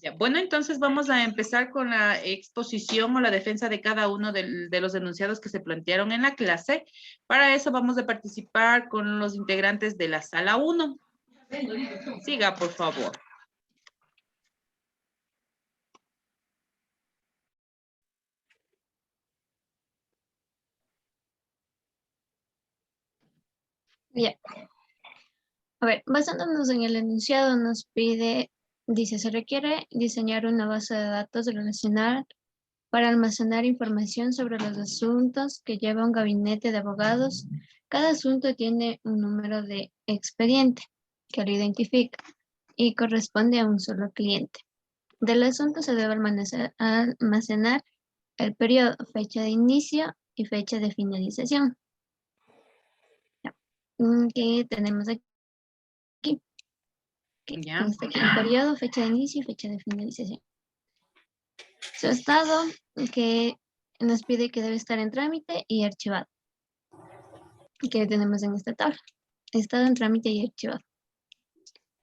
Ya, bueno, entonces vamos a empezar con la exposición o la defensa de cada uno de los enunciados que se plantearon en la clase. Para eso vamos a participar con los integrantes de la sala 1. Siga, por favor. Bien. A ver, basándonos en el enunciado nos pide, dice, se requiere diseñar una base de datos relacional para almacenar información sobre los asuntos que lleva un gabinete de abogados. Cada asunto tiene un número de expediente que lo identifica y corresponde a un solo cliente. Del asunto se debe almacenar el periodo, fecha de inicio y fecha de finalización. ¿Qué tenemos aquí? Ya. Está aquí el periodo, fecha de inicio y fecha de finalización. Su estado, que nos pide que debe estar en trámite y archivado. Que tenemos en esta tabla. Estado en trámite y archivado.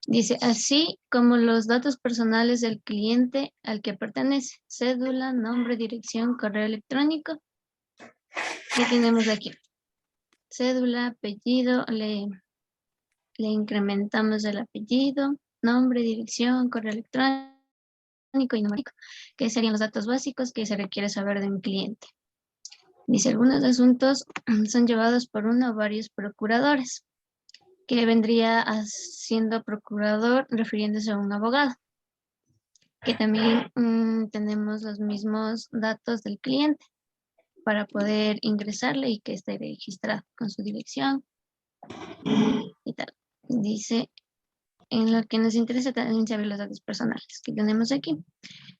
Dice, así como los datos personales del cliente al que pertenece. Cédula, nombre, dirección, correo electrónico. ¿Qué tenemos aquí? Cédula, apellido, le incrementamos el apellido, nombre, dirección, correo electrónico y numérico, que serían los datos básicos que se requiere saber de un cliente. Dice, algunos asuntos son llevados por uno o varios procuradores, que vendría siendo procurador refiriéndose a un abogado, que también tenemos los mismos datos del cliente para poder ingresarle y que esté registrado con su dirección y tal. Dice, en lo que nos interesa también saber los datos personales que tenemos aquí.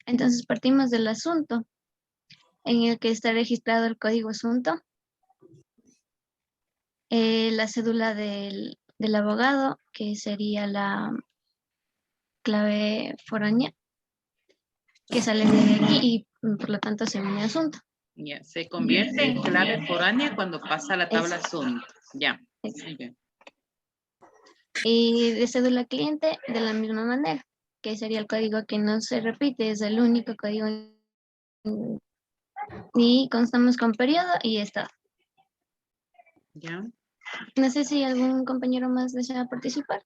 Entonces partimos del asunto en el que está registrado el código asunto, la cédula del abogado, que sería la clave foránea, que sale de aquí y por lo tanto se une asunto. Ya, se convierte en clave foránea cuando pasa a la tabla asunto. Ya. Muy bien. Y de cédula cliente de la misma manera, que sería el código que no se repite, es el único código. Y constamos con periodo y estado. Ya. No sé si algún compañero más desea participar.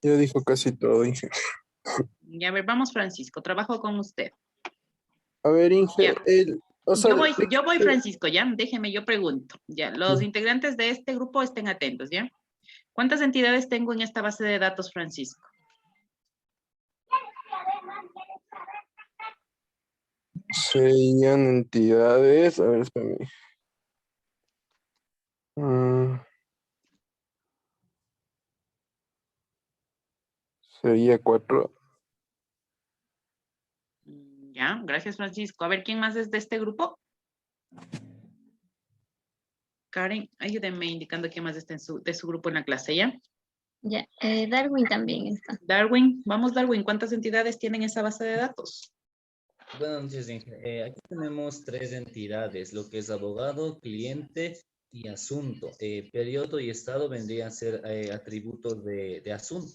Ya dijo casi todo, Inge. Ya, a ver, vamos, Francisco, trabajo con usted. A ver, Inge, Ya. o sea, Yo voy, Francisco, ya, déjeme, yo pregunto. Ya, los integrantes de este grupo estén atentos, ¿ya? ¿Cuántas entidades tengo en esta base de datos, Francisco? serían entidades, a ver, espérame. Sería 4. Ya, gracias, Francisco. A ver, ¿quién más es de este grupo? Karen, ayúdenme indicando quién más está de su grupo en la clase, ¿ya? Ya, Darwin también está. Darwin, vamos, Darwin, ¿cuántas entidades tienen esa base de datos? Buenas noches, Inge. Aquí tenemos 3 entidades, lo que es abogado, cliente y asunto. Periodo y estado vendrían a ser atributos de asunto.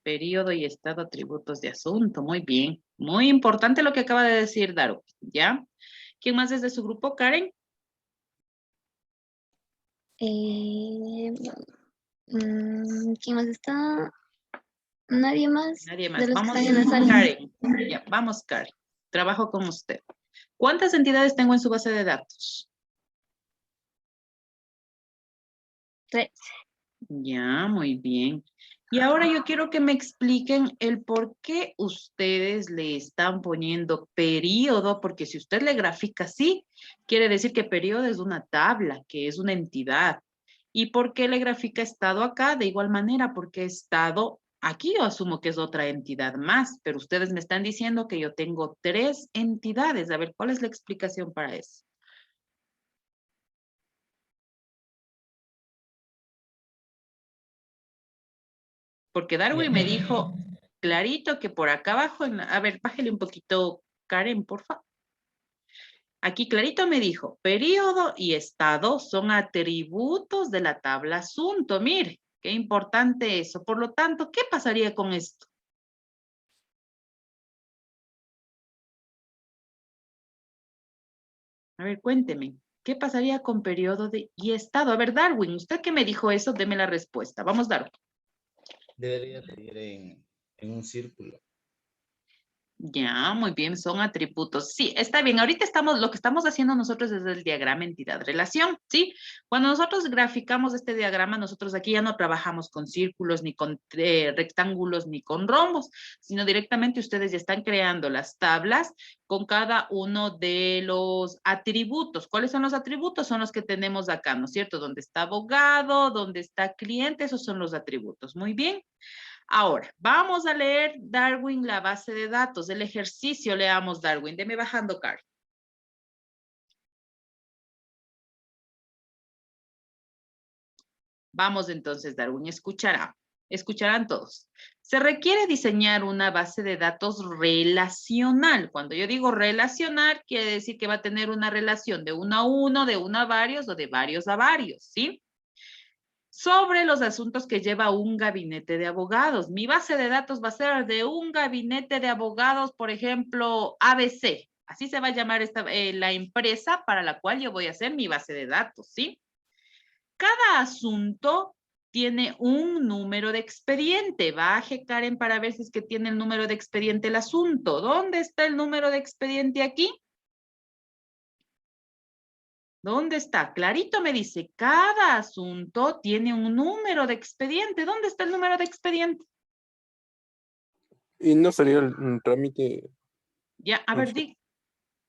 Periodo y estado, atributos de asunto. Muy bien. Muy importante lo que acaba de decir Darwin, ¿ya? ¿Quién más es de su grupo, Karen? ¿Quién más está? Nadie más. Nadie más. De los Vamos, que están en la sala. Karen. Ya, vamos, Karen. Trabajo con usted. ¿Cuántas entidades tengo en su base de datos? 3. Ya, muy bien. Y ahora yo quiero que me expliquen el por qué ustedes le están poniendo periodo, porque si usted le grafica así, quiere decir que periodo es una tabla, que es una entidad. ¿Y por qué le grafica estado acá? De igual manera, porque estado aquí yo asumo que es otra entidad más, pero ustedes me están diciendo que yo tengo 3 entidades. A ver, ¿cuál es la explicación para eso? Porque Darwin me dijo clarito que por acá abajo, a ver, bájale un poquito, Karen, porfa. Aquí clarito me dijo, periodo y estado son atributos de la tabla asunto. Mire, Qué importante eso. Por lo tanto, ¿qué pasaría con esto? A ver, cuénteme. ¿Qué pasaría con periodo y estado? A ver, Darwin, usted que me dijo eso, deme la respuesta. Vamos, Darwin. Debería seguir en un círculo. Ya, muy bien, son atributos. Sí, está bien. Ahorita lo que estamos haciendo nosotros es el diagrama entidad-relación, ¿sí? Cuando nosotros graficamos este diagrama, nosotros aquí ya no trabajamos con círculos, ni con rectángulos, ni con rombos, sino directamente ustedes ya están creando las tablas con cada uno de los atributos. ¿Cuáles son los atributos? Son los que tenemos acá, ¿no es cierto? Donde está abogado, donde está cliente, esos son los atributos. Muy bien. Ahora, vamos a leer, Darwin, la base de datos. El ejercicio leamos, Darwin. Deme bajando, Carl. Vamos entonces, Darwin. Escucharán todos. Se requiere diseñar una base de datos relacional. Cuando yo digo relacional, quiere decir que va a tener una relación de uno a uno, de uno a varios o de varios a varios, ¿sí? Sobre los asuntos que lleva un gabinete de abogados. Mi base de datos va a ser de un gabinete de abogados, por ejemplo, ABC. Así se va a llamar la empresa para la cual yo voy a hacer mi base de datos, ¿sí? Cada asunto tiene un número de expediente. Baje, Karen, para ver si es que tiene el número de expediente el asunto. ¿Dónde está el número de expediente aquí? ¿Dónde está? Clarito me dice, cada asunto tiene un número de expediente. ¿Dónde está el número de expediente? Y no sería el trámite, Ya, a ver,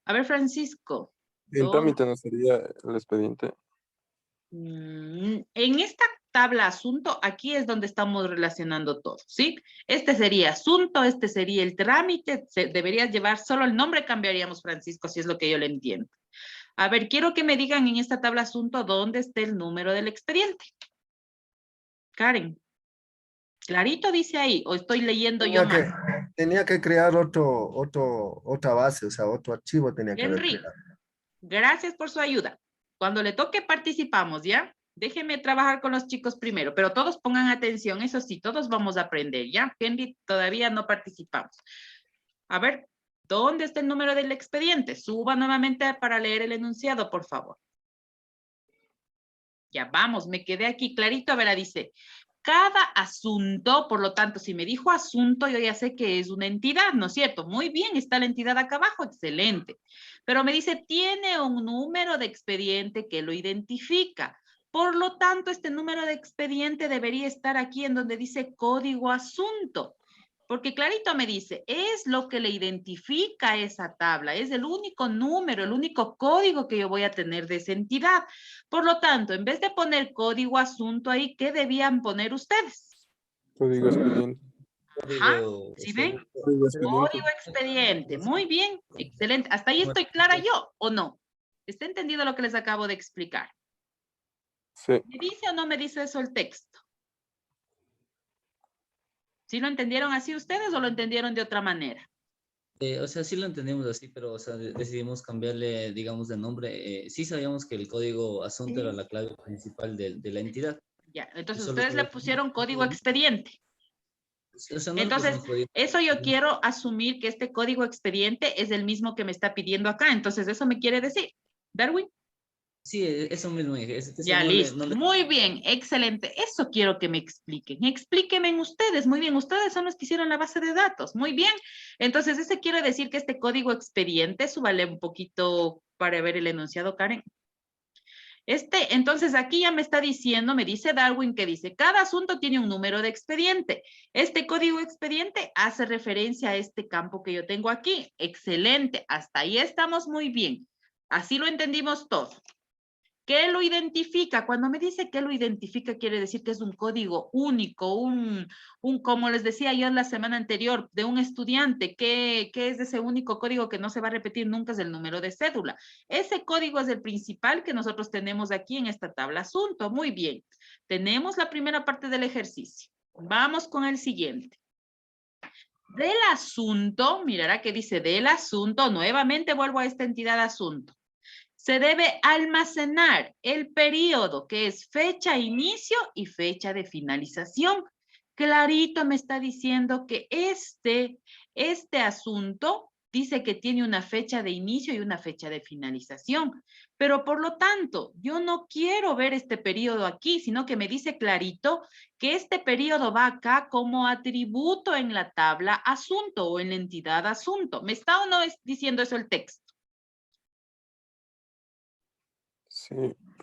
a ver, Francisco. el trámite no sería el expediente. En esta tabla asunto, aquí es donde estamos relacionando todo, ¿sí? Este sería asunto, este sería el trámite, debería llevar solo el nombre, cambiaríamos, Francisco, si es lo que yo le entiendo. A ver, quiero que me digan en esta tabla asunto dónde está el número del expediente. Karen. Clarito dice ahí, o estoy leyendo yo mal. Tenía que crear otra base, o sea, otro archivo tenía que haber Henry, creado. gracias por su ayuda. Cuando le toque participamos, ¿ya? Déjenme trabajar con los chicos primero, pero todos pongan atención, eso sí, todos vamos a aprender, ¿ya? Henry, todavía no participamos. A ver, ¿dónde está el número del expediente? Suba nuevamente para leer el enunciado, por favor. Ya, vamos, me quedé aquí clarito. A ver, dice, cada asunto, por lo tanto, si me dijo asunto, yo ya sé que es una entidad, ¿no es cierto? Muy bien, está la entidad acá abajo, excelente. Pero me dice, tiene un número de expediente que lo identifica. Por lo tanto, este número de expediente debería estar aquí en donde dice código asunto. Porque clarito me dice, es lo que le identifica esa tabla, es el único número, el único código que yo voy a tener de esa entidad. Por lo tanto, en vez de poner código asunto ahí, ¿qué debían poner ustedes? Código expediente. Ajá, ¿sí ven? Código expediente. Código expediente, muy bien, excelente. ¿Hasta ahí estoy clara yo o no? ¿Está entendido lo que les acabo de explicar? Sí. ¿Me dice o no me dice eso el texto? ¿Sí lo entendieron así ustedes o lo entendieron de otra manera? O sea, sí lo entendemos así, pero o sea, decidimos cambiarle, digamos, de nombre. Sí sabíamos que el código asunto era la clave principal de la entidad. Ya, entonces Solo ustedes le pusieron código expediente. o sea, no le Entonces, pusimos código. eso yo quiero asumir que este código expediente es el mismo que me está pidiendo acá. Entonces, eso me quiere decir, Darwin. Sí, eso mismo. Ya, listo. Muy bien, excelente. Eso quiero que me expliquen. Explíquenme ustedes. Muy bien, ustedes son los que hicieron la base de datos. Muy bien. Entonces, ese quiere decir que este código expediente, súbale un poquito para ver el enunciado, Karen. Entonces aquí ya me está diciendo, me dice Darwin que dice, cada asunto tiene un número de expediente. Este código expediente hace referencia a este campo que yo tengo aquí. Excelente, hasta ahí estamos muy bien. Así lo entendimos todo. ¿Qué lo identifica? Cuando me dice que lo identifica, quiere decir que es un código único, como les decía yo en la semana anterior, de un estudiante. ¿Qué es ese único código que no se va a repetir nunca? Es el número de cédula. Ese código es el principal que nosotros tenemos aquí en esta tabla asunto. Muy bien. Tenemos la primera parte del ejercicio. Vamos con el siguiente. Del asunto, mirará que dice del asunto, nuevamente vuelvo a esta entidad asunto. se debe almacenar el periodo, que es fecha de inicio y fecha de finalización. Clarito me está diciendo que este asunto dice que tiene una fecha de inicio y una fecha de finalización. Pero por lo tanto, yo no quiero ver este periodo aquí, sino que me dice clarito que este periodo va acá como atributo en la tabla asunto o en la entidad asunto. ¿Me está o no diciendo eso el texto? Sí,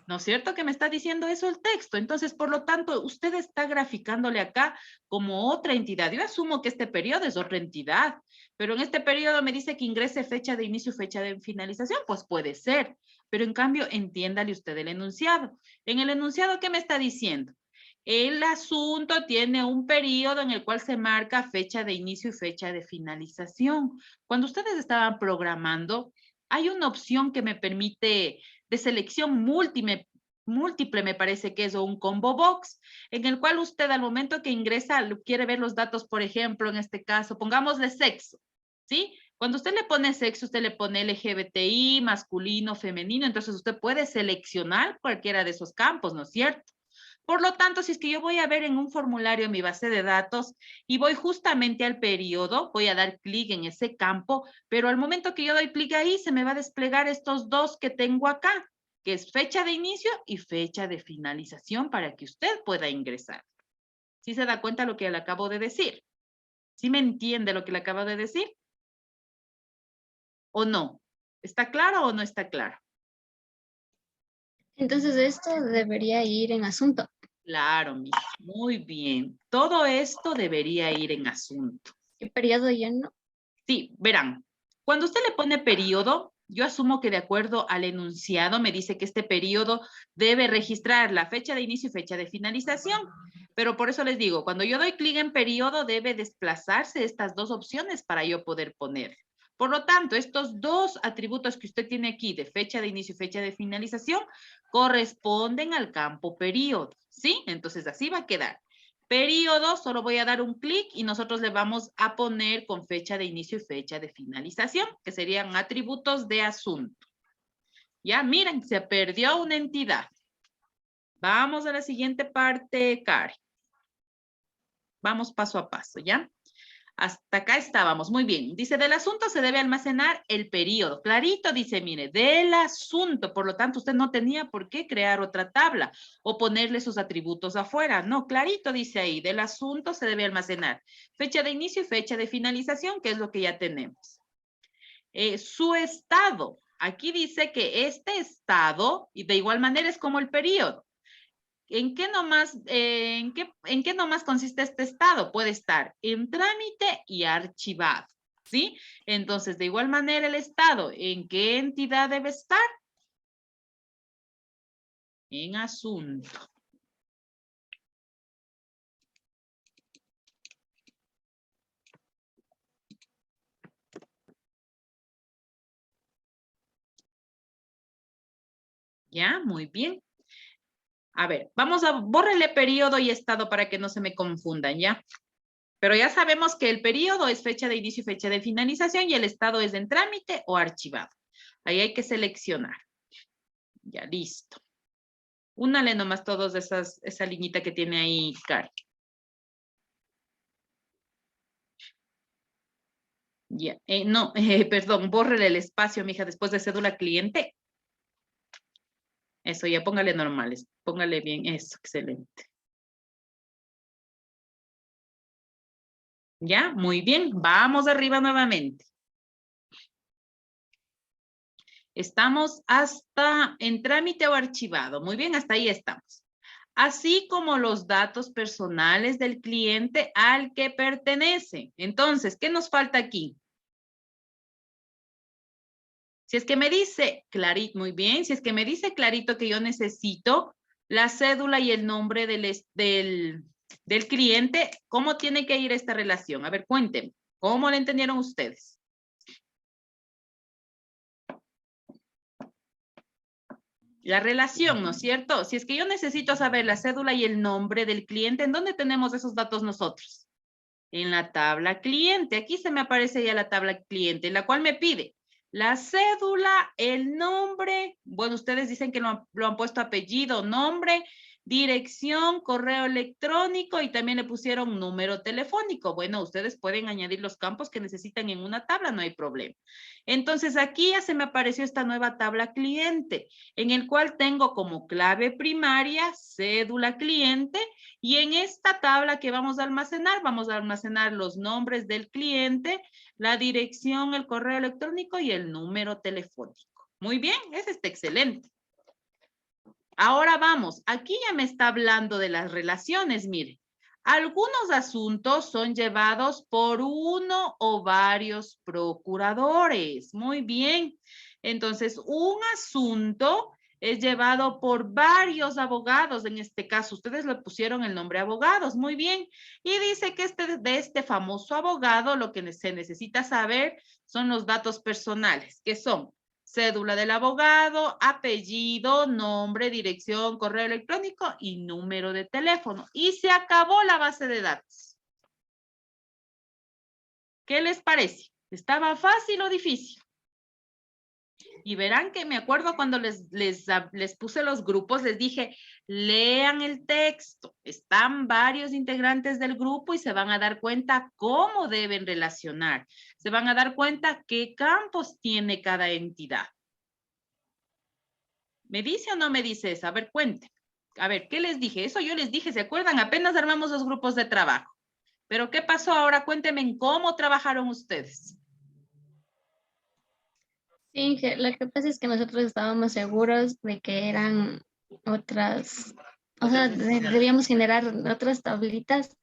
¿No es cierto que me está diciendo eso el texto? Entonces, por lo tanto, usted está graficándole acá como otra entidad. Yo asumo que este periodo es otra entidad, pero en este periodo me dice que ingrese fecha de inicio y fecha de finalización. Pues puede ser, pero en cambio, entiéndale usted el enunciado. En el enunciado, ¿qué me está diciendo? El asunto tiene un periodo en el cual se marca fecha de inicio y fecha de finalización. Cuando ustedes estaban programando, hay una opción que me permite de selección múltiple me parece que es, o un combo box, en el cual usted al momento que ingresa, quiere ver los datos, por ejemplo, en este caso, pongámosle sexo, ¿sí? Cuando usted le pone sexo, usted le pone LGBTI, masculino, femenino, entonces usted puede seleccionar cualquiera de esos campos, ¿no es cierto? Por lo tanto, si es que yo voy a ver en un formulario mi base de datos y voy justamente al periodo, voy a dar clic en ese campo, pero al momento que yo doy clic ahí, se me va a desplegar estos dos que tengo acá, que es fecha de inicio y fecha de finalización para que usted pueda ingresar. ¿Sí se da cuenta lo que le acabo de decir? ¿Sí me entiende lo que le acabo de decir? ¿O no? ¿Está claro o no está claro? Entonces esto debería ir en asunto. Claro, mija. Muy bien. Todo esto debería ir en asunto. ¿Qué periodo ya no? Sí, verán, cuando usted le pone periodo, yo asumo que de acuerdo al enunciado me dice que este periodo debe registrar la fecha de inicio y fecha de finalización. Pero por eso les digo, cuando yo doy clic en periodo, debe desplazarse estas dos opciones para yo poder poner. Por lo tanto, estos dos atributos que usted tiene aquí de fecha de inicio y fecha de finalización corresponden al campo periodo, ¿sí? Entonces así va a quedar. Periodo, solo voy a dar un clic y nosotros le vamos a poner con fecha de inicio y fecha de finalización, que serían atributos de asunto. Ya, miren, se perdió una entidad. Vamos a la siguiente parte, Karen. Vamos paso a paso, ¿ya? Hasta acá estábamos, muy bien. Dice, del asunto se debe almacenar el periodo. Clarito dice, mire, del asunto. Por lo tanto, usted no tenía por qué crear otra tabla o ponerle sus atributos afuera. No, clarito dice ahí, del asunto se debe almacenar fecha de inicio y fecha de finalización, que es lo que ya tenemos. Su estado. Aquí dice que este estado, y de igual manera es como el periodo. ¿En qué nomás consiste este estado? Puede estar en trámite y archivado, ¿sí? Entonces, de igual manera, el estado, ¿en qué entidad debe estar? En asunto. ¿Ya? Muy bien. A ver, vamos a bórrele periodo y estado para que no se me confundan, ¿ya? Pero ya sabemos que el periodo es fecha de inicio y fecha de finalización y el estado es en trámite o archivado. Ahí hay que seleccionar. Ya, listo. Únale nomás todos esa liñita que tiene ahí, Cari. Ya, no, perdón, bórrele el espacio, mija, después de cédula cliente. Eso, ya póngale normales, póngale bien, eso, excelente. Ya, muy bien, vamos arriba nuevamente. Estamos hasta en trámite o archivado. Muy bien, hasta ahí estamos. Así como los datos personales del cliente al que pertenece. Entonces, ¿qué nos falta aquí? Si es que me dice clarito, muy bien, si es que me dice clarito que yo necesito la cédula y el nombre del cliente, ¿cómo tiene que ir esta relación? A ver, cuéntenme, ¿cómo la entendieron ustedes? La relación, ¿no es cierto? Si es que yo necesito saber la cédula y el nombre del cliente, ¿en dónde tenemos esos datos nosotros? En la tabla cliente. Aquí se me aparece ya la tabla cliente, la cual me pide la cédula, el nombre, bueno, ustedes dicen que lo han puesto apellido, nombre, dirección, correo electrónico y también le pusieron número telefónico. Bueno, ustedes pueden añadir los campos que necesitan en una tabla, no hay problema. Entonces, aquí ya se me apareció esta nueva tabla cliente, en el cual tengo como clave primaria, cédula cliente, y en esta tabla que vamos a almacenar los nombres del cliente, la dirección, el correo electrónico y el número telefónico. Muy bien, ese está excelente. Ahora vamos, aquí ya me está hablando de las relaciones, mire. Algunos asuntos son llevados por uno o varios procuradores. Muy bien. Entonces, un asunto es llevado por varios abogados. En este caso, ustedes le pusieron el nombre abogados. Muy bien. Y dice que de este famoso abogado, lo que se necesita saber son los datos personales, que son cédula del abogado, apellido, nombre, dirección, correo electrónico y número de teléfono. Y se acabó la base de datos. ¿Qué les parece? ¿Estaba fácil o difícil? Y verán que me acuerdo cuando les puse los grupos, les dije, lean el texto. Están varios integrantes del grupo y se van a dar cuenta cómo deben relacionar. Se van a dar cuenta qué campos tiene cada entidad. ¿Me dice o no me dice eso? A ver, cuente. A ver, ¿qué les dije? Eso yo les dije, ¿se acuerdan? Apenas armamos los grupos de trabajo. Pero ¿qué pasó ahora? Cuéntenme en cómo trabajaron ustedes. Sí, lo que pasa es que nosotros estábamos seguros de que eran otras, o sea, debíamos generar otras tablitas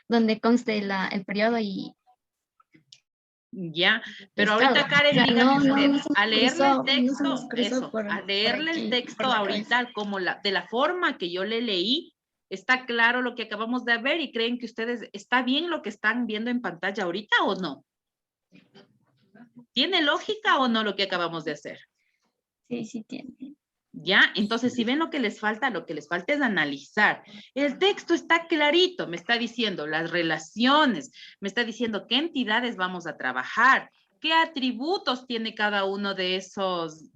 donde conste el periodo y Ya, pero estado. ahorita Karen, O sea, dígame no usted, se nos a leerle el cruzó, no se texto, nos cruzó eso, a leerle el aquí, texto por la cabeza. ahorita como de la forma que yo le leí, está claro lo que acabamos de ver y creen que ustedes, ¿está bien lo que están viendo en pantalla ahorita o no? ¿Tiene lógica o no lo que acabamos de hacer? Sí, sí tiene. ¿Ya? Entonces, si ven lo que les falta es analizar. El texto está clarito, me está diciendo las relaciones, me está diciendo qué entidades vamos a trabajar, qué atributos tiene cada uno de esas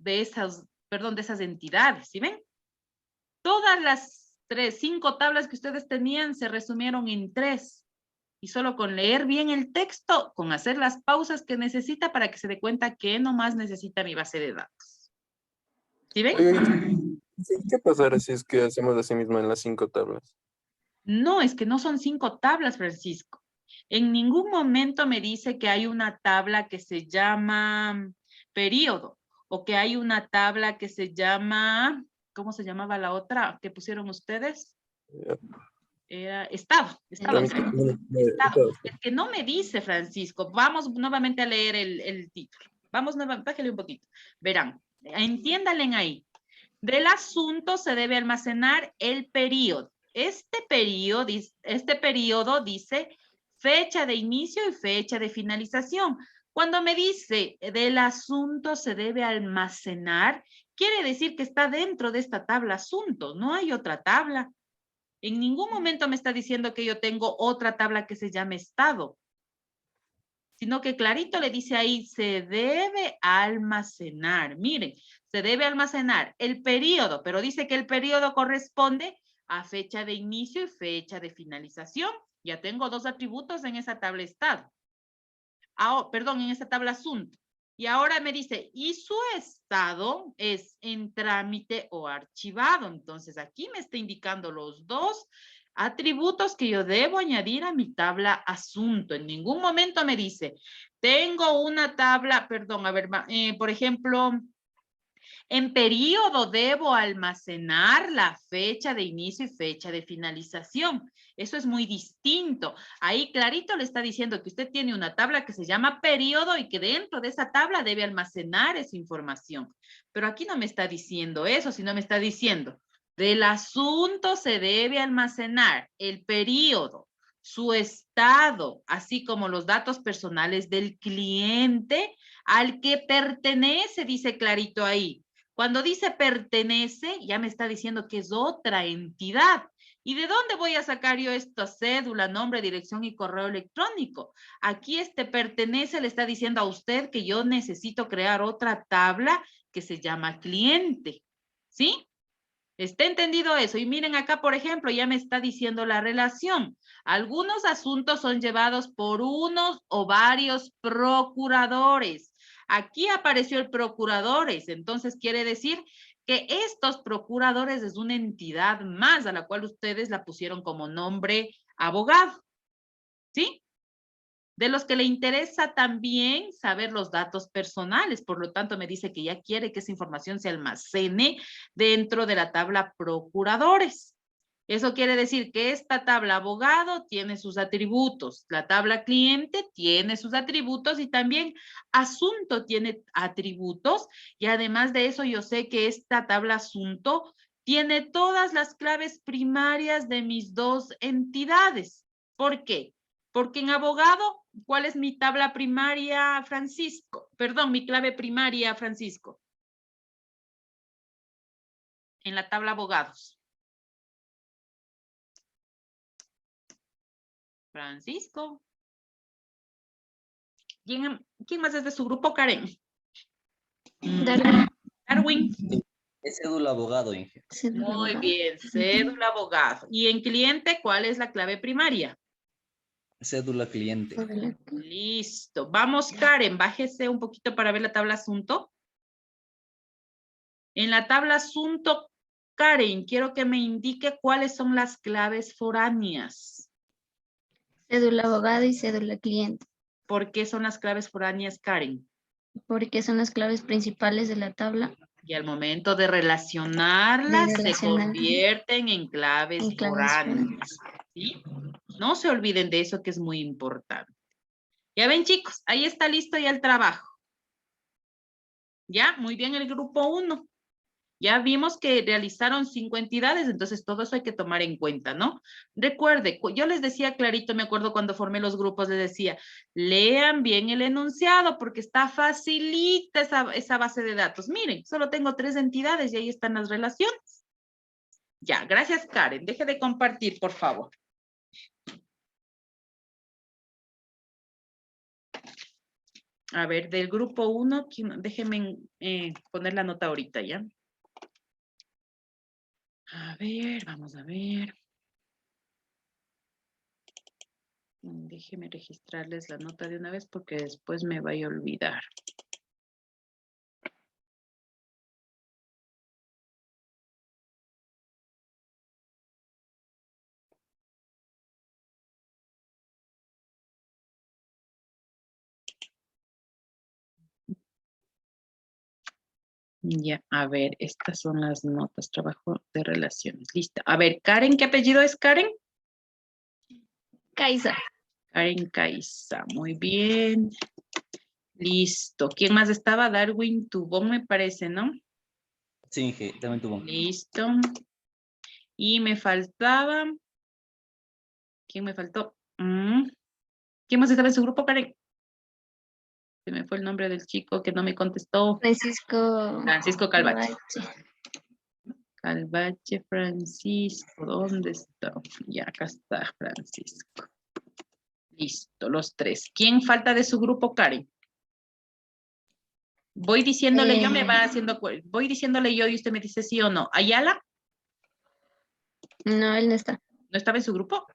entidades, ¿sí ven? Todas las 5 tablas que ustedes tenían se resumieron en 3. Y solo con leer bien el texto, con hacer las pausas que necesita para que se dé cuenta que nomás necesita mi base de datos. ¿Sí ven? Oiga, ¿qué pasará si es que hacemos así mismo en las 5 tablas? No, es que no son 5 tablas, Francisco. En ningún momento me dice que hay una tabla que se llama periodo o que hay una tabla que se llama, ¿cómo se llamaba la otra que pusieron ustedes? Era estado. Estado. Es que no me dice, Francisco. Vamos nuevamente a leer el título. Vamos nuevamente, bájale un poquito. Verán, entiéndalen ahí. Del asunto se debe almacenar el periodo. Este periodo dice fecha de inicio y fecha de finalización. Cuando me dice del asunto se debe almacenar, quiere decir que está dentro de esta tabla asunto. No hay otra tabla. En ningún momento me está diciendo que yo tengo otra tabla que se llame estado, sino que clarito le dice ahí, se debe almacenar. Miren, se debe almacenar el periodo, pero dice que el periodo corresponde a fecha de inicio y fecha de finalización. Ya tengo 2 atributos en esa tabla estado. En esa tabla asunto. Y ahora me dice, y su estado es en trámite o archivado. Entonces aquí me está indicando los 2 atributos que yo debo añadir a mi tabla asunto. En ningún momento me dice, tengo una tabla, por ejemplo, en periodo debo almacenar la fecha de inicio y fecha de finalización. Eso es muy distinto. Ahí clarito le está diciendo que usted tiene una tabla que se llama periodo y que dentro de esa tabla debe almacenar esa información. Pero aquí no me está diciendo eso, sino me está diciendo, del asunto se debe almacenar el periodo, su estado, así como los datos personales del cliente al que pertenece, dice clarito ahí. Cuando dice pertenece, ya me está diciendo que es otra entidad. ¿Y de dónde voy a sacar yo esta cédula, nombre, dirección y correo electrónico? Aquí pertenece, le está diciendo a usted que yo necesito crear otra tabla que se llama cliente, ¿sí? ¿Está entendido eso? Y miren acá, por ejemplo, ya me está diciendo la relación. Algunos asuntos son llevados por unos o varios procuradores. Aquí apareció el procuradores, entonces quiere decir que estos procuradores es una entidad más a la cual ustedes la pusieron como nombre abogado, ¿sí? De los que le interesa también saber los datos personales, por lo tanto me dice que ya quiere que esa información se almacene dentro de la tabla procuradores. Eso quiere decir que esta tabla abogado tiene sus atributos, la tabla cliente tiene sus atributos y también asunto tiene atributos y además de eso yo sé que esta tabla asunto tiene todas las claves primarias de mis dos entidades. ¿Por qué? Porque en abogado, ¿cuál es mi tabla primaria, Francisco? Perdón, mi clave primaria, Francisco. En la tabla abogados. Francisco. ¿Quién más es de su grupo, Karen? Darwin. Darwin. Es cédula abogado, Inge. Muy bien, cédula abogado. ¿Y en cliente cuál es la clave primaria? Cédula cliente. Listo. Vamos, Karen, bájese un poquito para ver la tabla asunto. En la tabla asunto, Karen, quiero que me indique cuáles son las claves foráneas. Cédula abogado y cédula cliente. ¿Por qué son las claves foráneas, Karen? Porque son las claves principales de la tabla. Y al momento de relacionarlas, se convierten en claves foráneas. ¿Sí? No se olviden de eso, que es muy importante. Ya ven, chicos, ahí está listo ya el trabajo. Ya, muy bien el grupo 1. Ya vimos que realizaron 5 entidades, entonces todo eso hay que tomar en cuenta, ¿no? Recuerde, yo les decía clarito, me acuerdo cuando formé los grupos, les decía, lean bien el enunciado porque está facilita esa base de datos. Miren, solo tengo 3 entidades y ahí están las relaciones. Ya, gracias, Karen. Deje de compartir, por favor. A ver, del grupo 1, déjenme poner la nota ahorita, ¿ya? A ver, vamos a ver. Déjenme registrarles la nota de una vez porque después me vaya a olvidar. Ya, a ver, estas son las notas, trabajo de relaciones. Listo. A ver, Karen, ¿qué apellido es Karen? Caiza. Karen Caiza, muy bien. Listo. ¿Quién más estaba? Darwin Tubón, me parece, ¿no? Sí, Inge, también tuvo. Listo. Y me faltaba. ¿Quién me faltó? ¿Quién más estaba en su grupo, Karen? Se me fue el nombre del chico que no me contestó. Francisco Calvache. Calvache, Francisco, ¿dónde está? Ya, acá está Francisco. Listo, los 3. ¿Quién falta de su grupo, Karen? Voy diciéndole yo, me va haciendo, voy diciéndole yo y usted me dice sí o no. ¿Ayala? No, él no está. ¿No estaba en su grupo?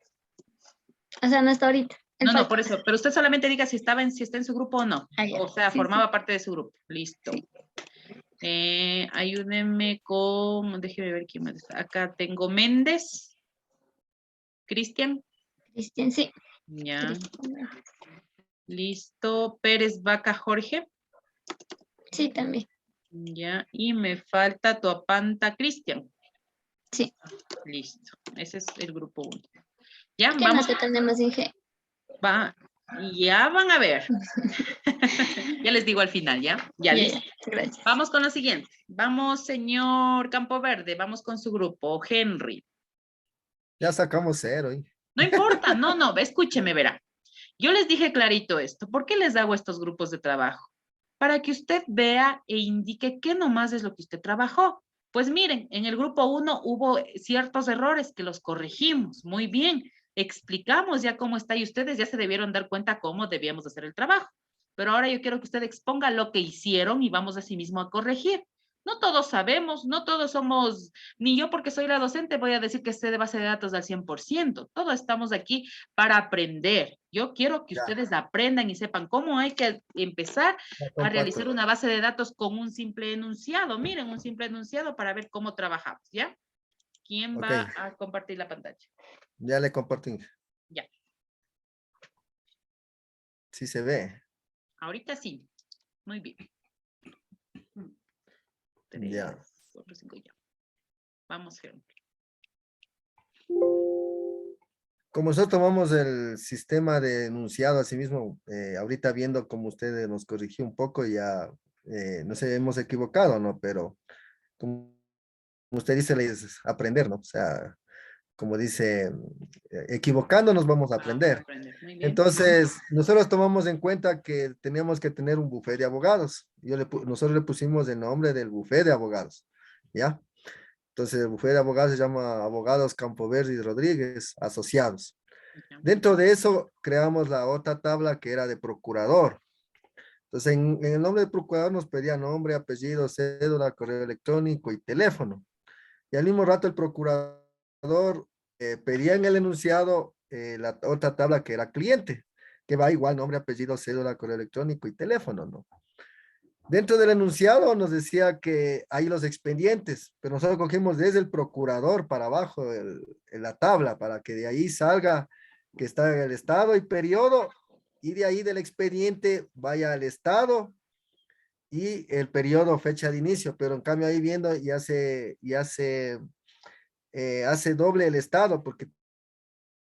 O sea, no está ahorita. No, por eso. Pero usted solamente diga si está en su grupo o no. O sea, sí, formaba parte de su grupo. Listo. Sí. Ayúdenme con, déjeme ver quién más está. Acá tengo Méndez. Cristian. Cristian, sí. Ya. Listo. Pérez Vaca Jorge. Sí, también. Ya. Y me falta Toapanta Cristian. Sí. Listo. Ese es el grupo 1. Ya, ¿Qué más que tenemos, Inge? Ya van a ver. Ya les digo al final, ¿ya? Ya, listo. Gracias. Vamos con lo siguiente. Vamos, señor Campoverde, vamos con su grupo. Henry. Ya sacamos 0. No importa, no, escúcheme, verá. Yo les dije clarito esto. ¿Por qué les hago estos grupos de trabajo? Para que usted vea e indique qué nomás es lo que usted trabajó. Pues miren, en el grupo 1 hubo ciertos errores que los corregimos. Muy bien, explicamos ya cómo está y ustedes ya se debieron dar cuenta cómo debíamos hacer el trabajo. Pero ahora yo quiero que usted exponga lo que hicieron y vamos así mismo a corregir. No todos sabemos, no todos somos, ni yo porque soy la docente voy a decir que sé de base de datos al 100%. Todos estamos aquí para aprender. Yo quiero que Ya, ustedes aprendan y sepan cómo hay que empezar ya a realizar comparto. una base de datos con un simple enunciado. Miren, un simple enunciado para ver cómo trabajamos, ¿ya? ¿Quién Ok, va a compartir la pantalla? ya le compartí. Ya, Sí se ve. ahorita sí. Muy bien. Ya. 3, 4, 5, ya. Vamos, Henry. Como nosotros tomamos el sistema de enunciado, asimismo, ahorita viendo como usted nos corrigió un poco, ya no sé, hemos equivocado, ¿no? Pero como usted dice, es aprender, ¿no? O sea, como dice, equivocándonos vamos a Vamos a aprender. aprender. Muy bien. Entonces, nosotros tomamos en cuenta que teníamos que tener un bufete de abogados. Nosotros le pusimos el nombre del bufete de abogados, ¿ya? Entonces, el bufete de abogados se llama Abogados Campoverde y Rodríguez Asociados. Ya. Dentro de eso, creamos la otra tabla que era de procurador. Entonces, en el nombre del procurador nos pedía nombre, apellido, cédula, correo electrónico y teléfono. Y al mismo rato el procurador pedía en el enunciado la otra tabla que era cliente, que va igual nombre, apellido, cédula, correo electrónico y teléfono, ¿no? Dentro del enunciado nos decía que hay los expedientes, pero nosotros cogimos desde el procurador para abajo en la tabla, para que de ahí salga que está en el estado y periodo, y de ahí del expediente vaya al estado y el periodo, fecha de inicio, pero en cambio ahí viendo hace doble el estado, porque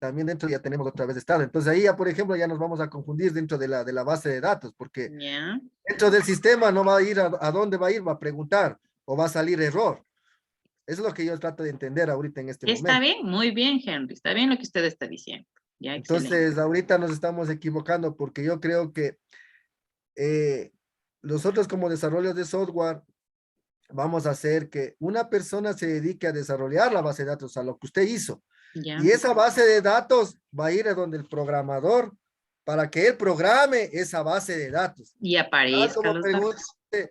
también dentro ya tenemos otra vez estado. Entonces ahí ya, por ejemplo, ya nos vamos a confundir dentro de la base de datos, porque Ya. dentro del sistema no va a ir a dónde va a ir, va a preguntar o va a salir error. Eso es lo que yo trato de entender ahorita en este Está momento. bien, muy bien, Henry. Está bien lo que usted está diciendo. Ya, excelente. Entonces, ahorita nos estamos equivocando porque yo creo que eh, nosotros como desarrollos de software vamos a hacer que una persona se dedique a desarrollar la base de datos, a lo que usted hizo. Ya. Y esa base de datos va a ir a donde el programador para que él programe esa base de datos. Y Tal aparezcan como los pregunta, datos.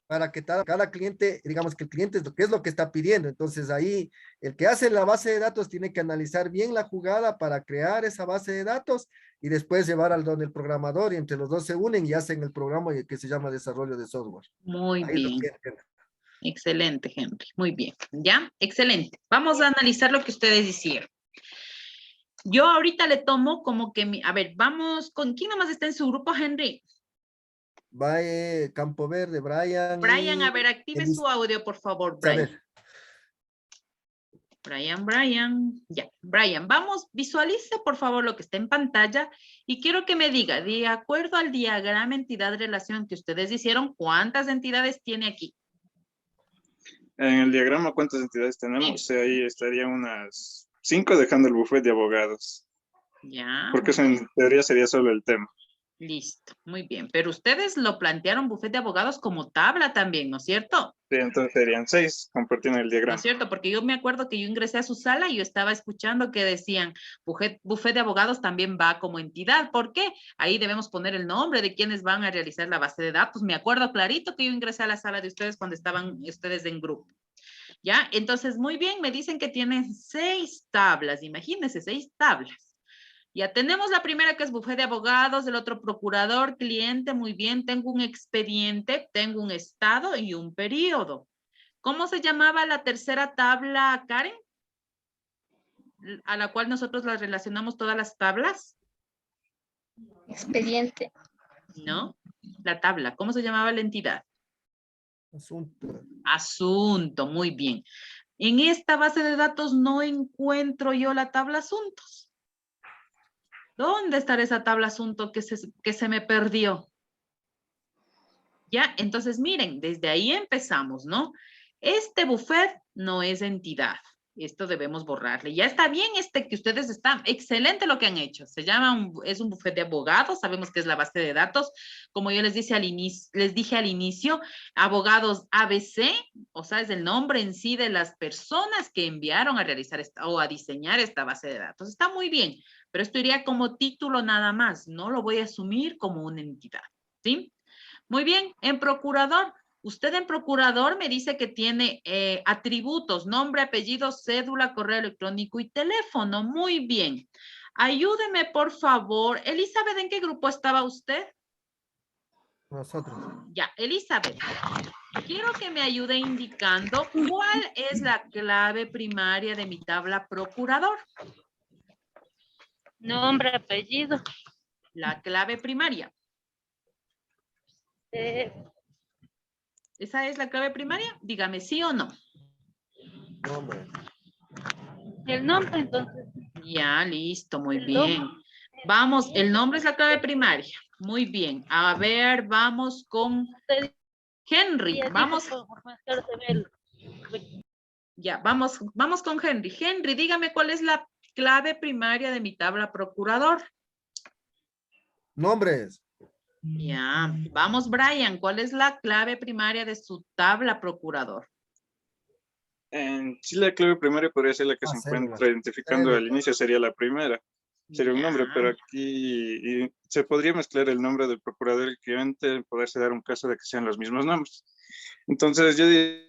para que cada cliente, digamos que el cliente es qué es lo que está pidiendo. Entonces ahí el que hace la base de datos tiene que analizar bien la jugada para crear esa base de datos y después llevar al donde el programador y entre los dos se unen y hacen el programa que se llama desarrollo de software. Muy Ahí es lo bien. que Excelente, Henry. Muy bien. ¿Ya? Excelente. Vamos a analizar lo que ustedes hicieron. Yo ahorita le tomo como que a ver, vamos, ¿con quién nomás está en su grupo, Henry? va Campo Verde, Brian Brian, a y ver, active su audio, por favor, Brian. Elizabeth. Brian. Ya, Brian, vamos, visualice por favor lo que está en pantalla y quiero que me diga, de acuerdo al diagrama entidad-relación que ustedes hicieron, ¿cuántas entidades tiene aquí? En el diagrama, ¿cuántas entidades tenemos? Ahí estarían unas 5 dejando el bufete de abogados. Ya. Porque eso en teoría sería solo el tema. Listo, muy bien. Pero ustedes lo plantearon bufete de abogados como tabla también, ¿no es cierto? Sí, entonces serían 6 compartiendo el ¿No diagrama. es cierto? Porque yo me acuerdo que yo ingresé a su sala y yo estaba escuchando que decían bufete de abogados también va como entidad. ¿Por qué? Ahí debemos poner el nombre de quienes van a realizar la base de datos. Me acuerdo clarito que yo ingresé a la sala de ustedes cuando estaban ustedes en grupo. ¿Ya? Entonces, muy bien, me dicen que tienen 6 tablas. Imagínense, 6 tablas. Ya tenemos la primera que es bufete de abogados, el otro procurador, cliente, muy bien. Tengo un expediente, tengo un estado y un periodo. ¿Cómo se llamaba la tercera tabla, Karen? A la cual nosotros las relacionamos todas las tablas. Expediente. ¿No? La tabla. ¿Cómo se llamaba la entidad? Asunto. Asunto, muy bien. En esta base de datos no encuentro yo la tabla asuntos. ¿Dónde estará esa tabla asunto que se me perdió? Ya, entonces miren, desde ahí empezamos, ¿no? Este buffet no es entidad. Esto debemos borrarle. Ya está bien que ustedes están, excelente lo que han hecho. Se llama, es un bufete de abogados, sabemos que es la base de datos. Como yo les dije al inicio, abogados ABC, o sea, es el nombre en sí de las personas que enviaron a realizar o a diseñar esta base de datos. Está muy bien, pero esto iría como título nada más. No lo voy a asumir como una entidad, ¿sí? Muy bien, en procurador. Usted en procurador me dice que tiene atributos, nombre, apellido, cédula, correo electrónico y teléfono. Muy bien. Ayúdeme, por favor. Elizabeth, ¿en qué grupo estaba usted? Nosotros. Ya, Elizabeth. Quiero que me ayude indicando cuál es la clave primaria de mi tabla procurador. Nombre, apellido. La clave primaria. ¿Esa es la clave primaria? Dígame sí o no. Nombre. El nombre, entonces. Ya, listo, muy El bien. nombre. Vamos, el nombre es la clave primaria. Muy bien. A ver, vamos con Henry. Vamos. Ya, vamos con Henry. Henry, dígame cuál es la clave primaria de mi tabla procurador. Nombres. Ya, vamos, Brian. ¿Cuál es la clave primaria de su tabla procurador? En sí, la clave primaria podría ser la que se Cédula. encuentra identificando al inicio, sería la primera. Sería un nombre, Ya. pero aquí se podría mezclar el nombre del procurador y el cliente, poderse dar un caso de que sean los mismos nombres. Entonces, yo diría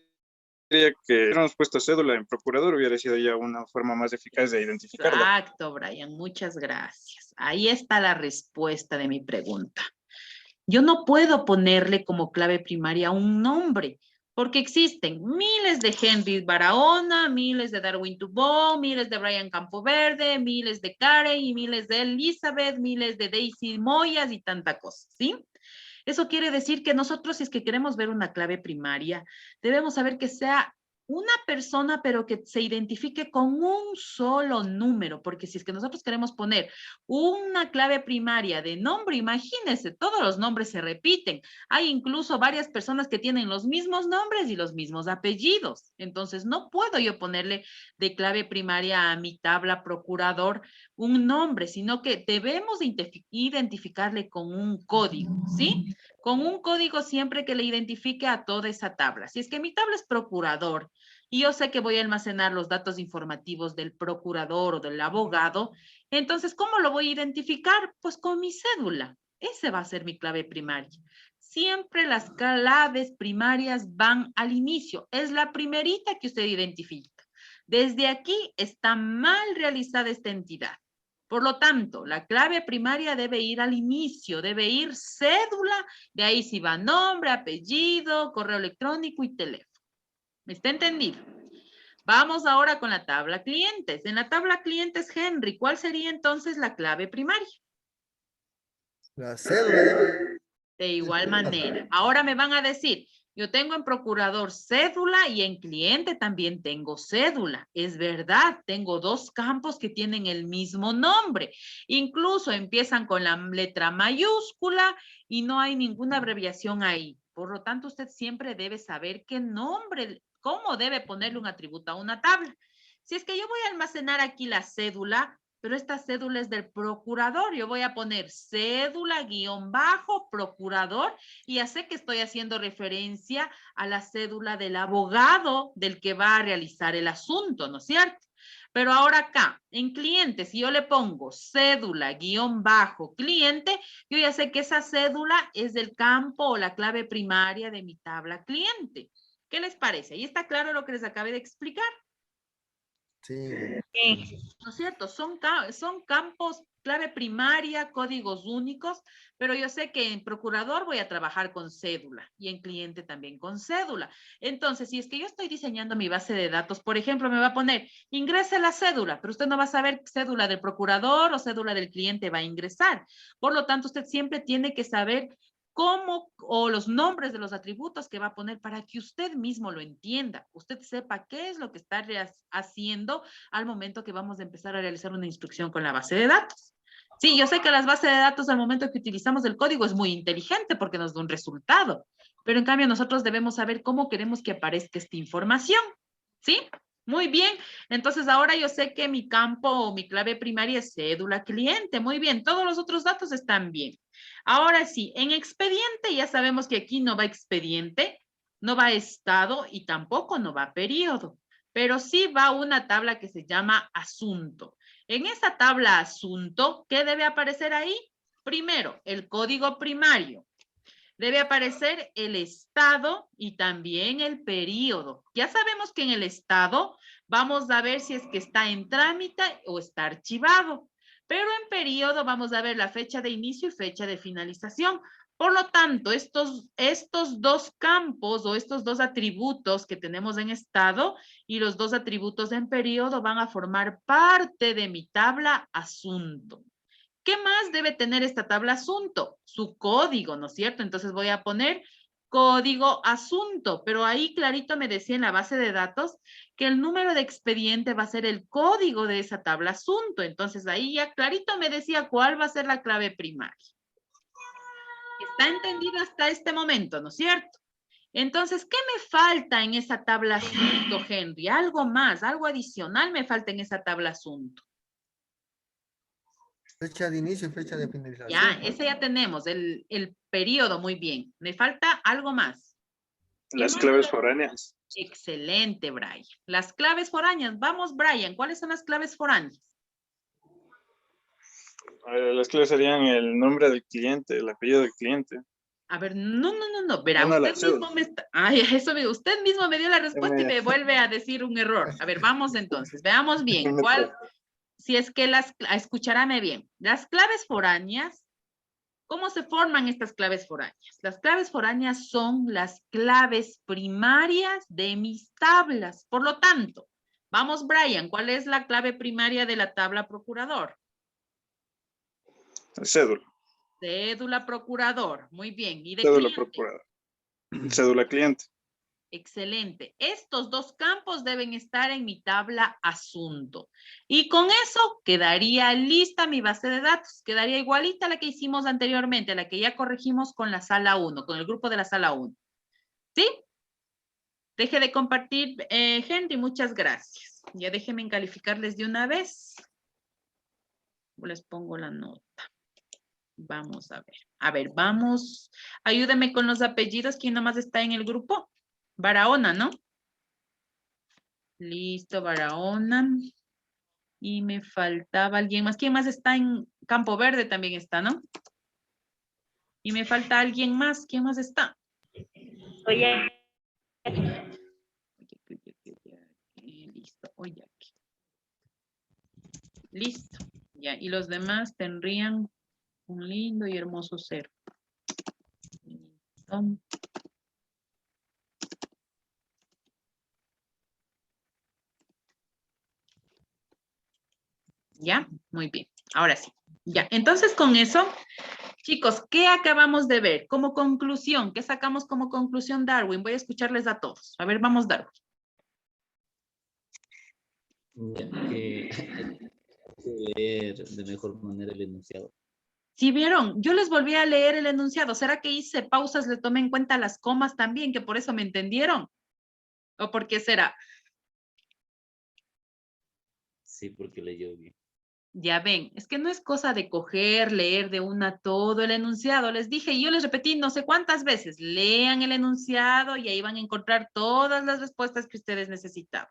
que si hubiéramos puesto cédula en procurador, hubiera sido ya una forma más eficaz de identificarlo. Exacto, Brian. Muchas gracias. Ahí está la respuesta de mi pregunta. Yo no puedo ponerle como clave primaria un nombre, porque existen miles de Henry Barahona, miles de Darwin Tubó, miles de Brian Campoverde, miles de Karen y miles de Elizabeth, miles de Daisy Moyas y tanta cosa, ¿sí? Eso quiere decir que nosotros, si es que queremos ver una clave primaria, debemos saber que sea una persona, pero que se identifique con un solo número, porque si es que nosotros queremos poner una clave primaria de nombre, imagínense, todos los nombres se repiten. Hay incluso varias personas que tienen los mismos nombres y los mismos apellidos. Entonces, no puedo yo ponerle de clave primaria a mi tabla procurador un nombre, sino que debemos identificarle con un código, ¿sí? Con un código siempre que le identifique a toda esa tabla. Si es que mi tabla es procurador y yo sé que voy a almacenar los datos informativos del procurador o del abogado, entonces, ¿cómo lo voy a identificar? Pues con mi cédula. Ese va a ser mi clave primaria. Siempre las claves primarias van al inicio. Es la primerita que usted identifica. Desde aquí está mal realizada esta entidad. Por lo tanto, la clave primaria debe ir al inicio, debe ir cédula, de ahí sí va nombre, apellido, correo electrónico y teléfono. ¿Me está entendido? Vamos ahora con la tabla clientes. En la tabla clientes, Henry, ¿cuál sería entonces la clave primaria? La cédula. De igual manera. Ahora me van a decir, yo tengo en procurador cédula y en cliente también tengo cédula. Es verdad, tengo dos campos que tienen el mismo nombre. Incluso empiezan con la letra mayúscula y no hay ninguna abreviación ahí. Por lo tanto, usted siempre debe saber qué nombre, cómo debe ponerle un atributo a una tabla. Si es que yo voy a almacenar aquí la cédula, pero esta cédula es del procurador. Yo voy a poner cédula guión bajo procurador y ya sé que estoy haciendo referencia a la cédula del abogado del que va a realizar el asunto, ¿no es cierto? Pero ahora acá, en cliente, si yo le pongo cédula guión bajo cliente, yo ya sé que esa cédula es del campo o la clave primaria de mi tabla cliente. ¿Qué les parece? Ahí está claro lo que les acabé de explicar. Sí. ¿No es cierto? Son campos clave primaria, códigos únicos, pero yo sé que en procurador voy a trabajar con cédula y en cliente también con cédula. Entonces, si es que yo estoy diseñando mi base de datos, por ejemplo, me va a poner, ingrese la cédula, pero usted no va a saber cédula del procurador o cédula del cliente va a ingresar. Por lo tanto, usted siempre tiene que saber cómo o los nombres de los atributos que va a poner para que usted mismo lo entienda, usted sepa qué es lo que está haciendo al momento que vamos a empezar a realizar una instrucción con la base de datos. Sí, yo sé que las bases de datos al momento que utilizamos el código es muy inteligente porque nos da un resultado, pero en cambio nosotros debemos saber cómo queremos que aparezca esta información, ¿sí? Muy bien, entonces ahora yo sé que mi campo o mi clave primaria es cédula cliente. Muy bien, todos los otros datos están bien. Ahora sí, en expediente ya sabemos que aquí no va expediente, no va estado y tampoco no va periodo, pero sí va una tabla que se llama asunto. En esa tabla asunto, ¿qué debe aparecer ahí? Primero, el código primario. Debe aparecer el estado y también el periodo. Ya sabemos que en el estado vamos a ver si es que está en trámite o está archivado. Pero en periodo vamos a ver la fecha de inicio y fecha de finalización. Por lo tanto, estos dos campos o estos dos atributos que tenemos en estado y los dos atributos en periodo van a formar parte de mi tabla asunto. ¿Qué más debe tener esta tabla asunto? Su código, ¿no es cierto? Entonces voy a poner código asunto, pero ahí clarito me decía en la base de datos que el número de expediente va a ser el código de esa tabla asunto. Entonces ahí ya clarito me decía cuál va a ser la clave primaria. Está entendido hasta este momento, ¿no es cierto? Entonces, ¿qué me falta en esa tabla asunto, Henry? Algo más, algo adicional me falta en esa tabla asunto. Fecha de inicio y fecha de Ya, finalización. ese ya tenemos, el periodo, muy bien. Me falta algo más. ¿Qué Las más? claves foráneas. Excelente, Brian. Las claves foráneas. Vamos, Brian, ¿cuáles son las claves foráneas? Las claves serían el nombre del cliente, el apellido del cliente. A ver, no. Verá, No, la usted mismo cédula. me está... Ay, usted mismo me dio la respuesta y me vuelve a decir un error. A ver, vamos entonces, veamos bien. ¿Cuál? Si es que escucharáme bien. Las claves foráneas, ¿cómo se forman estas claves foráneas? Las claves foráneas son las claves primarias de mis tablas. Por lo tanto, vamos, Brian, ¿cuál es la clave primaria de la tabla procurador? Cédula. Cédula procurador. Muy bien. ¿Y de Cédula cliente? procurador. Cédula cliente. Excelente. Estos dos campos deben estar en mi tabla asunto. Y con eso quedaría lista mi base de datos. Quedaría igualita a la que hicimos anteriormente, a la que ya corregimos con la sala 1, con el grupo de la sala 1. ¿Sí? Deje de compartir, Henry. Muchas gracias. Ya déjenme calificarles de una vez. Les pongo la nota. Vamos a ver. A ver, vamos. Ayúdeme con los apellidos. ¿Quién nomás está en el grupo? Barahona, ¿no? Listo, Barahona. Y me faltaba alguien más. ¿Quién más está en Campo Verde? También está, ¿no? Y me falta alguien más. ¿Quién más está? Oye, Listo. Oye, aquí. Listo. Ya. Y los demás tendrían un lindo y hermoso ser. Listo. ¿Ya? Muy bien. Ahora sí. Ya. Entonces, con eso, chicos, ¿qué acabamos de ver? Como conclusión, ¿qué sacamos como conclusión, Darwin? Voy a escucharles a todos. A ver, vamos, Darwin. Ya, que hay que leer de mejor manera el enunciado. Si vieron, yo les volví a leer el enunciado. ¿Será que hice pausas, le tomé en cuenta las comas también, que por eso me entendieron? ¿O por qué será? Sí, porque leyó bien. Ya ven, es que no es cosa de coger, leer de una todo el enunciado. Les dije, y yo les repetí no sé cuántas veces, lean el enunciado y ahí van a encontrar todas las respuestas que ustedes necesitaban.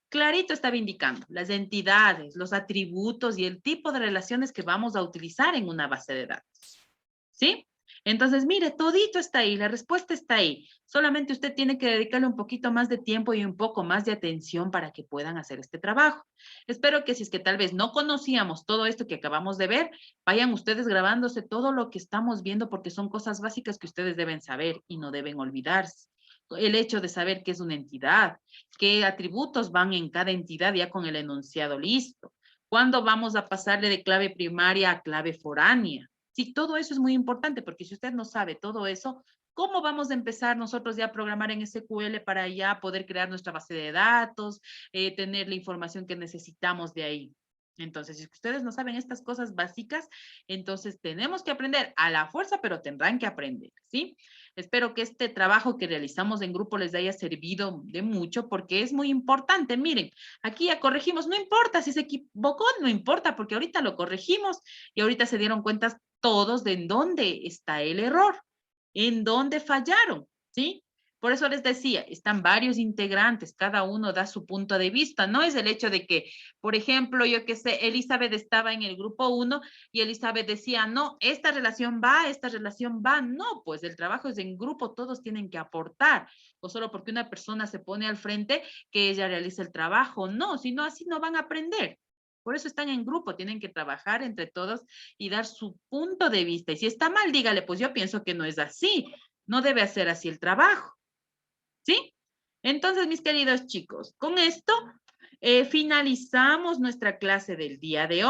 Clarito estaba indicando las entidades, los atributos y el tipo de relaciones que vamos a utilizar en una base de datos. ¿Sí? Entonces, mire, todito está ahí, la respuesta está ahí. Solamente usted tiene que dedicarle un poquito más de tiempo y un poco más de atención para que puedan hacer este trabajo. Espero que si es que tal vez no conocíamos todo esto que acabamos de ver, vayan ustedes grabándose todo lo que estamos viendo porque son cosas básicas que ustedes deben saber y no deben olvidarse. El hecho de saber qué es una entidad, qué atributos van en cada entidad ya con el enunciado listo. ¿Cuándo vamos a pasarle de clave primaria a clave foránea? Sí, todo eso es muy importante porque si usted no sabe todo eso, ¿cómo vamos a empezar nosotros ya a programar en SQL para ya poder crear nuestra base de datos, tener la información que necesitamos de ahí? Entonces, si ustedes no saben estas cosas básicas, entonces tenemos que aprender a la fuerza, pero tendrán que aprender, ¿sí? Espero que este trabajo que realizamos en grupo les haya servido de mucho porque es muy importante. Miren, aquí ya corregimos, no importa si se equivocó, no importa porque ahorita lo corregimos y ahorita se dieron cuenta todos de en dónde está el error, en dónde fallaron, ¿sí? Por eso les decía, están varios integrantes, cada uno da su punto de vista. No es el hecho de que, por ejemplo, yo que sé, Elizabeth estaba en el grupo 1 y Elizabeth decía, no, esta relación va, esta relación va. No, pues el trabajo es en grupo, todos tienen que aportar. O solo porque una persona se pone al frente que ella realice el trabajo. No, si no, así no van a aprender. Por eso están en grupo, tienen que trabajar entre todos y dar su punto de vista. Y si está mal, dígale, pues yo pienso que no es así. No debe hacer así el trabajo. ¿Sí? Entonces, mis queridos chicos, con esto finalizamos nuestra clase del día de hoy.